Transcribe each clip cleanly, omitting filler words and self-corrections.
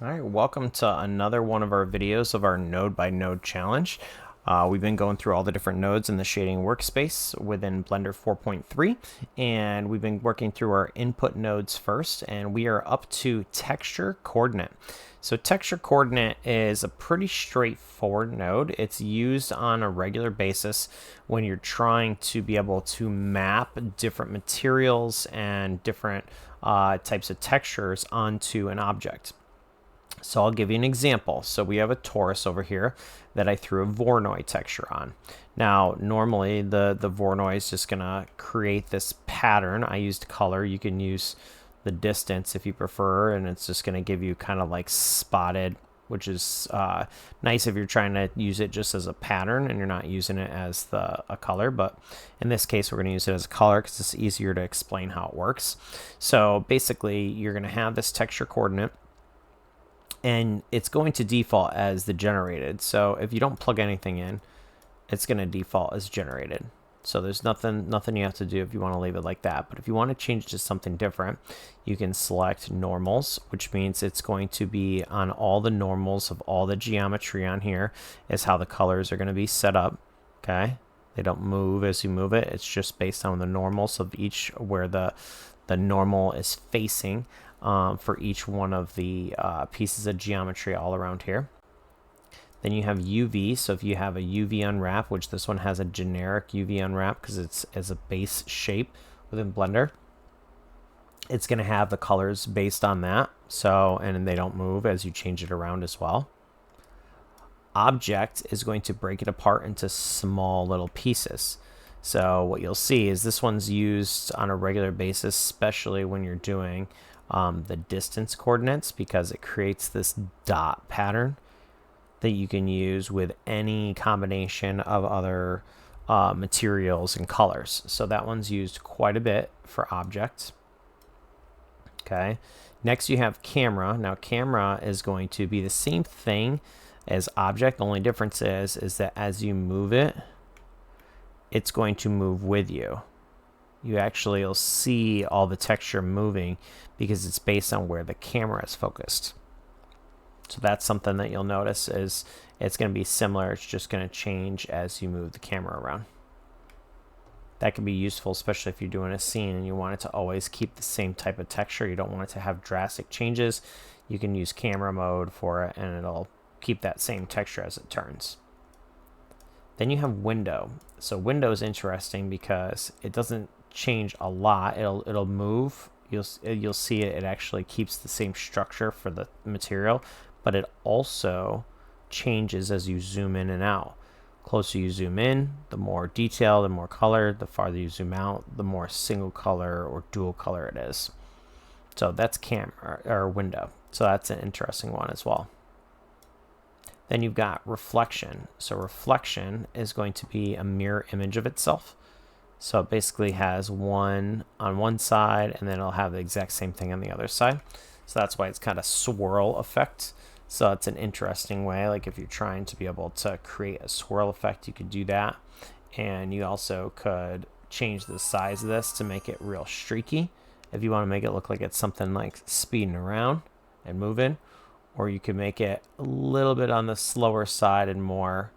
All right, welcome to another one of our videos of our node by node challenge. We've been going through all the different nodes in the shading workspace within Blender 4.3, and we've been working through our input nodes first, and we are up to texture coordinate. So texture coordinate is a pretty straightforward node. It's used on a regular basis when you're trying to be able to map different materials and different types of textures onto an object. So I'll give you an example. So we have a torus over here that I threw a Voronoi texture on. Now, normally the Voronoi is just going to create this pattern. I used color. You can use the distance if you prefer, and it's just going to give you kind of like spotted, which is nice if you're trying to use it just as a pattern and you're not using it as a color. But in this case, we're going to use it as a color because it's easier to explain how it works. So basically, you're going to have this texture coordinate, and it's going to default as the generated. So if you don't plug anything in, it's going to default as generated. So there's nothing you have to do if you want to leave it like that. But if you want to change it to something different, you can select normals, which means it's going to be on all the normals of all the geometry on here is how the colors are going to be set up. Okay, they don't move as you move it. It's just based on the normals of each where the normal is facing. For each one of the pieces of geometry all around here. Then you have UV. So if you have a UV unwrap, which this one has a generic UV unwrap because it's as a base shape within Blender, it's going to have the colors based on that. So, and they don't move as you change it around as well. Object is going to break it apart into small little pieces. So what you'll see is this one's used on a regular basis, especially when you're doing the distance coordinates, because it creates this dot pattern that you can use with any combination of other materials and colors. So that one's used quite a bit for objects. Okay. Next you have camera. Now camera is going to be the same thing as object. The only difference is that as you move it, it's going to move with you. You'll see all the texture moving because it's based on where the camera is focused. So that's something that you'll notice is it's going to be similar. It's just going to change as you move the camera around. That can be useful, especially if you're doing a scene and you want it to always keep the same type of texture. You don't want it to have drastic changes. You can use camera mode for it and it'll keep that same texture as it turns. Then you have window. So window is interesting because it doesn't change a lot. It'll move. You'll see it actually keeps the same structure for the material, but it also changes as you zoom in and out. Closer you zoom in, the more detail, the more color. The farther you zoom out, the more single color or dual color it is. So that's camera or window. So that's an interesting one as well. Then you've got reflection. So reflection is going to be a mirror image of itself. So it basically has one on one side and then it'll have the exact same thing on the other side. So that's why it's kind of swirl effect. So it's an interesting way. Like if you're trying to be able to create a swirl effect, you could do that. And you also could change the size of this to make it real streaky. If you want to make it look like it's something like speeding around and moving. Or you can make it a little bit on the slower side and more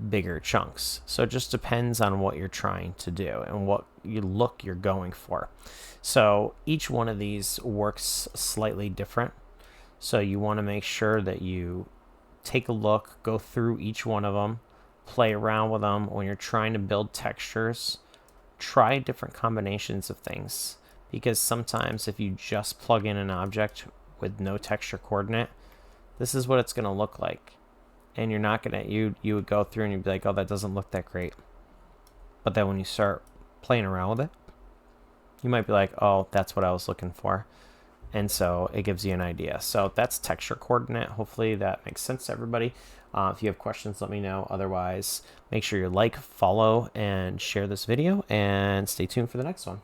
bigger chunks. So it just depends on what you're trying to do and what look you're going for. So each one of these works slightly different. So you want to make sure that you take a look, go through each one of them, play around with them. When you're trying to build textures, try different combinations of things, because sometimes if you just plug in an object with no texture coordinate, this is what it's going to look like. And you're not going to, you would go through and you'd be like, oh, that doesn't look that great. But then when you start playing around with it, you might be like, oh, that's what I was looking for. And so it gives you an idea. So that's texture coordinate. Hopefully that makes sense to everybody. If you have questions, let me know. Otherwise, make sure you like, follow, and share this video, and stay tuned for the next one.